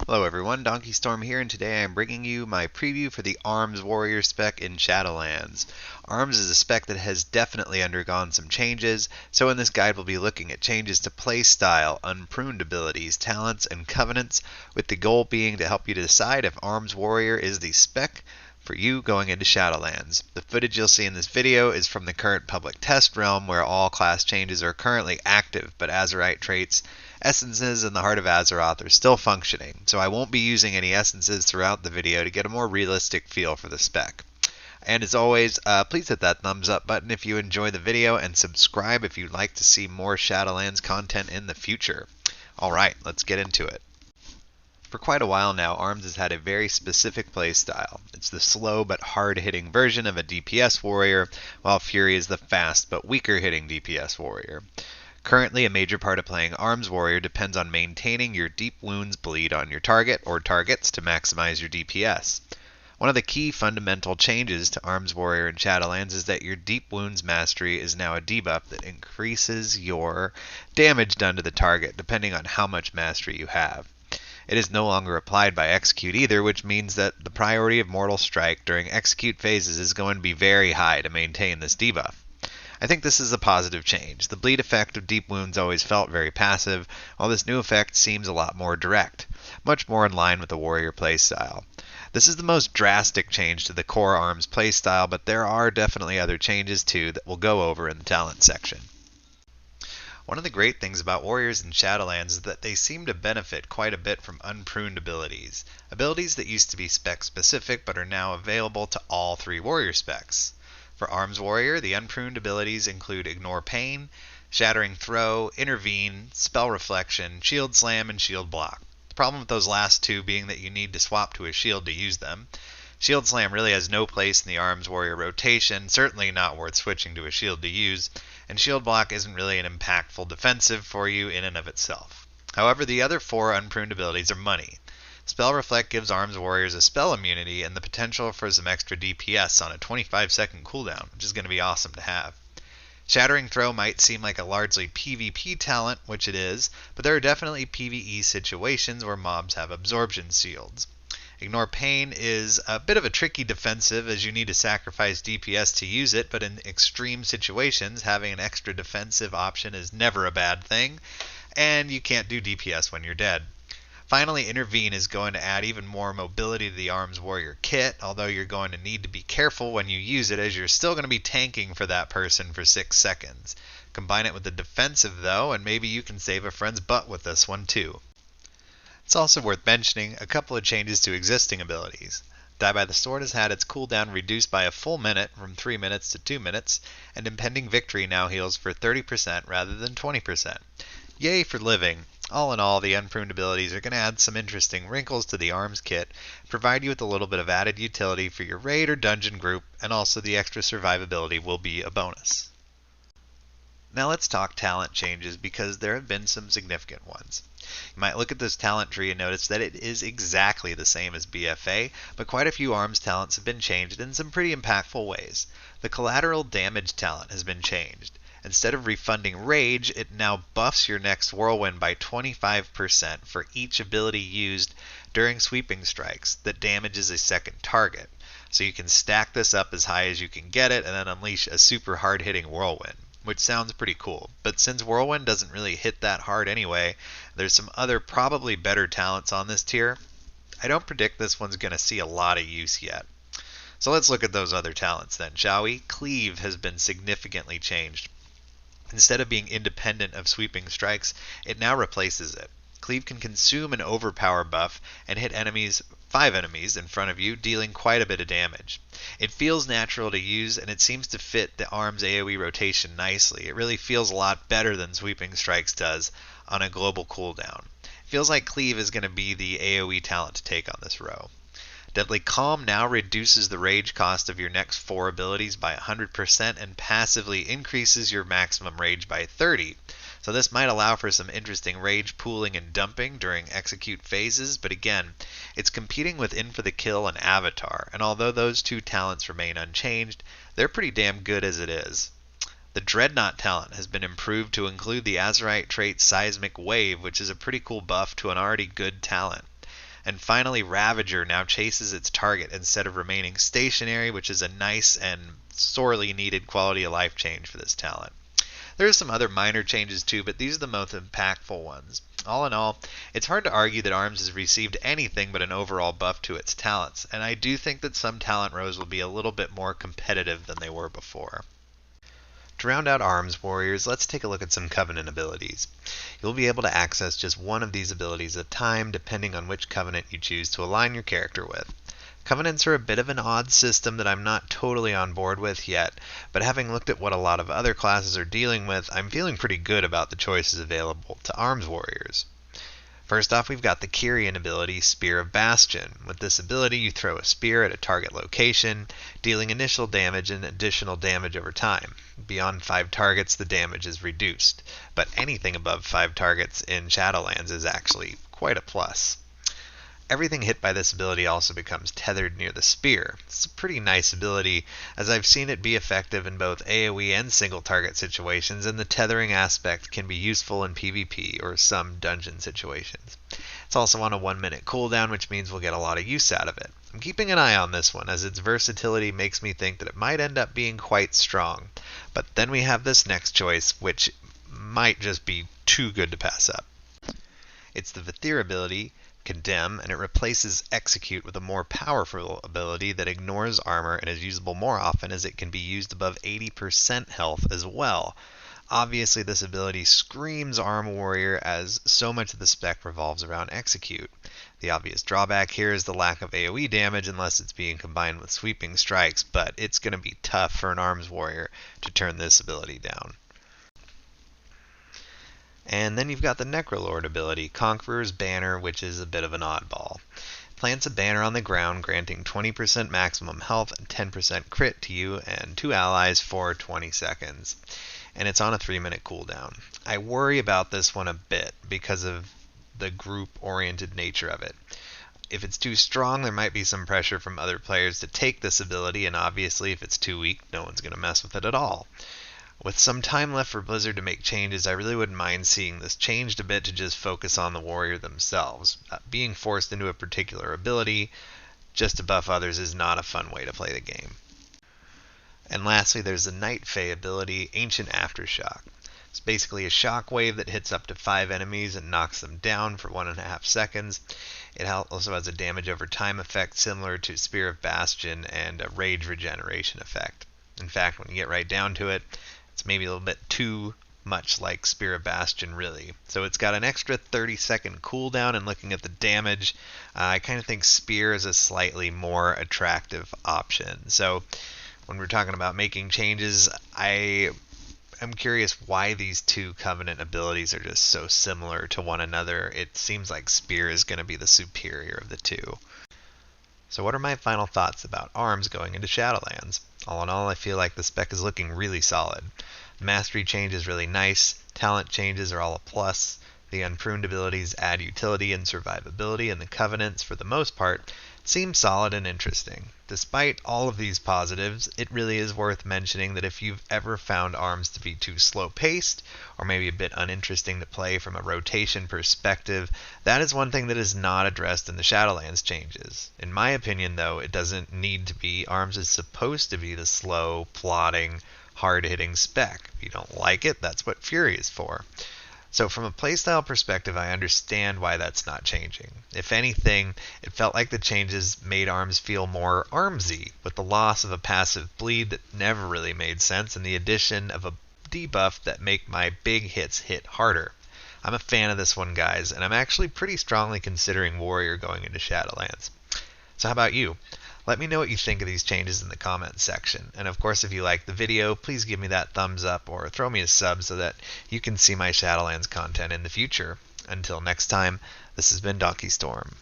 Hello everyone, Donkey Storm here, and today I am bringing you my preview for the Arms Warrior spec in Shadowlands. Arms is a spec that has definitely undergone some changes, so in this guide we'll be looking at changes to playstyle, unpruned abilities, talents, and covenants, with the goal being to help you decide if Arms Warrior is the spec for you going into Shadowlands. The footage you'll see in this video is from the current public test realm where all class changes are currently active, but Azerite traits, essences, and the Heart of Azeroth are still functioning, so I won't be using any essences throughout the video to get a more realistic feel for the spec. And as always, please hit that thumbs up button if you enjoy the video, and subscribe if you'd like to see more Shadowlands content in the future. Alright, let's get into it. For quite a while now, Arms has had a very specific playstyle. It's the slow but hard-hitting version of a DPS warrior, while Fury is the fast but weaker-hitting DPS warrior. Currently, a major part of playing Arms Warrior depends on maintaining your deep wounds bleed on your target or targets to maximize your DPS. One of the key fundamental changes to Arms Warrior in Shadowlands is that your deep wounds mastery is now a debuff that increases your damage done to the target depending on how much mastery you have. It is no longer applied by execute either, which means that the priority of Mortal Strike during execute phases is going to be very high to maintain this debuff. I think this is a positive change. The bleed effect of deep wounds always felt very passive, while this new effect seems a lot more direct, much more in line with the warrior playstyle. This is the most drastic change to the core Arms playstyle, but there are definitely other changes too that we'll go over in the talent section. One of the great things about warriors in Shadowlands is that they seem to benefit quite a bit from unpruned abilities. Abilities that used to be spec specific but are now available to all three warrior specs. For Arms Warrior, the unpruned abilities include Ignore Pain, Shattering Throw, Intervene, Spell Reflection, Shield Slam, and Shield Block. The problem with those last two being that you need to swap to a shield to use them. Shield Slam really has no place in the Arms Warrior rotation, certainly not worth switching to a shield to use, and Shield Block isn't really an impactful defensive for you in and of itself. However, the other four unpruned abilities are money. Spell Reflect gives Arms Warriors a spell immunity and the potential for some extra DPS on a 25-second cooldown, which is going to be awesome to have. Shattering Throw might seem like a largely PvP talent, which it is, but there are definitely PvE situations where mobs have absorption shields. Ignore Pain is a bit of a tricky defensive as you need to sacrifice DPS to use it, but in extreme situations, having an extra defensive option is never a bad thing, and you can't do DPS when you're dead. Finally, Intervene is going to add even more mobility to the Arms Warrior kit, although you're going to need to be careful when you use it as you're still going to be tanking for that person for 6 seconds. Combine it with the defensive though, and maybe you can save a friend's butt with this one too. It's also worth mentioning a couple of changes to existing abilities. Die by the Sword has had its cooldown reduced by a full minute from 3 minutes to 2 minutes, and Impending Victory now heals for 30% rather than 20%. Yay for living! All in all, the unpruned abilities are going to add some interesting wrinkles to the Arms kit, provide you with a little bit of added utility for your raid or dungeon group, and also the extra survivability will be a bonus. Now let's talk talent changes because there have been some significant ones. You might look at this talent tree and notice that it is exactly the same as BFA, but quite a few Arms talents have been changed in some pretty impactful ways. The Collateral Damage talent has been changed. Instead of refunding Rage, it now buffs your next Whirlwind by 25% for each ability used during sweeping strikes that damages a second target. So you can stack this up as high as you can get it and then unleash a super hard-hitting Whirlwind, which sounds pretty cool. But since Whirlwind doesn't really hit that hard anyway, there's some other probably better talents on this tier. I don't predict this one's going to see a lot of use yet. So let's look at those other talents then, shall we? Cleave has been significantly changed. Instead of being independent of sweeping strikes, it now replaces it. Cleave can consume an overpower buff and hit 5 enemies in front of you, dealing quite a bit of damage. It feels natural to use and it seems to fit the Arms AoE rotation nicely. It really feels a lot better than sweeping strikes does on a global cooldown. It feels like Cleave is going to be the AoE talent to take on this row. Deadly Calm now reduces the rage cost of your next 4 abilities by 100% and passively increases your maximum rage by 30%. So this might allow for some interesting rage pooling and dumping during execute phases, but again, it's competing with In for the Kill and Avatar, and although those two talents remain unchanged, they're pretty damn good as it is. The Dreadnought talent has been improved to include the Azerite trait Seismic Wave, which is a pretty cool buff to an already good talent. And finally, Ravager now chases its target instead of remaining stationary, which is a nice and sorely needed quality of life change for this talent. There are some other minor changes too, but these are the most impactful ones. All in all, it's hard to argue that ARMS has received anything but an overall buff to its talents, and I do think that some talent rows will be a little bit more competitive than they were before. To round out ARMS warriors, let's take a look at some Covenant abilities. You'll be able to access just one of these abilities at a time, depending on which Covenant you choose to align your character with. Covenants are a bit of an odd system that I'm not totally on board with yet, but having looked at what a lot of other classes are dealing with, I'm feeling pretty good about the choices available to ARMS warriors. First off, we've got the Kyrian ability, Spear of Bastion. With this ability, you throw a spear at a target location, dealing initial damage and additional damage over time. Beyond 5 targets, the damage is reduced, but anything above 5 targets in Shadowlands is actually quite a plus. Everything hit by this ability also becomes tethered near the spear. It's a pretty nice ability, as I've seen it be effective in both AoE and single target situations, and the tethering aspect can be useful in PvP or some dungeon situations. It's also on a 1-minute cooldown, which means we'll get a lot of use out of it. I'm keeping an eye on this one, as its versatility makes me think that it might end up being quite strong. But then we have this next choice, which might just be too good to pass up. It's the Vithir ability, Condemn, and it replaces Execute with a more powerful ability that ignores armor and is usable more often, as it can be used above 80% health as well. Obviously, this ability screams Arm Warrior, as so much of the spec revolves around Execute. The obvious drawback here is the lack of AoE damage unless it's being combined with sweeping strikes, but it's going to be tough for an Arms Warrior to turn this ability down. And then you've got the Necrolord ability, Conqueror's Banner, which is a bit of an oddball. Plants a banner on the ground, granting 20% maximum health and 10% crit to you and 2 allies for 20 seconds. And it's on a 3-minute cooldown. I worry about this one a bit because of the group-oriented nature of it. If it's too strong, there might be some pressure from other players to take this ability, and obviously if it's too weak, no one's going to mess with it at all. With some time left for Blizzard to make changes, I really wouldn't mind seeing this changed a bit to just focus on the warrior themselves. Being forced into a particular ability just to buff others is not a fun way to play the game. And lastly, there's the Night Fae ability, Ancient Aftershock. It's basically a shockwave that hits up to 5 enemies and knocks them down for 1.5 seconds. It also has a damage over time effect similar to Spear of Bastion and a rage regeneration effect. In fact, when you get right down to it, it's maybe a little bit too much like Spear of Bastion, really. So it's got an extra 30-second cooldown, and looking at the damage, I kind of think Spear is a slightly more attractive option. So when we're talking about making changes, I am curious why these two Covenant abilities are just so similar to one another. It seems like Spear is going to be the superior of the two. So what are my final thoughts about ARMS going into Shadowlands? All in all, I feel like the spec is looking really solid. The mastery change is really nice, talent changes are all a plus, the Unpruned abilities add utility and survivability, and the Covenants, for the most part, seem solid and interesting. Despite all of these positives, it really is worth mentioning that if you've ever found ARMS to be too slow-paced, or maybe a bit uninteresting to play from a rotation perspective, that is one thing that is not addressed in the Shadowlands changes. In my opinion, though, it doesn't need to be. ARMS is supposed to be the slow, plodding, hard-hitting spec. If you don't like it, that's what Fury is for. So from a playstyle perspective, I understand why that's not changing. If anything, it felt like the changes made ARMS feel more ARMSy, with the loss of a passive bleed that never really made sense, and the addition of a debuff that make my big hits hit harder. I'm a fan of this one, guys, and I'm actually pretty strongly considering Warrior going into Shadowlands. So how about you? Let me know what you think of these changes in the comments section. And of course, if you like the video, please give me that thumbs up or throw me a sub so that you can see my Shadowlands content in the future. Until next time, this has been Donkey Storm.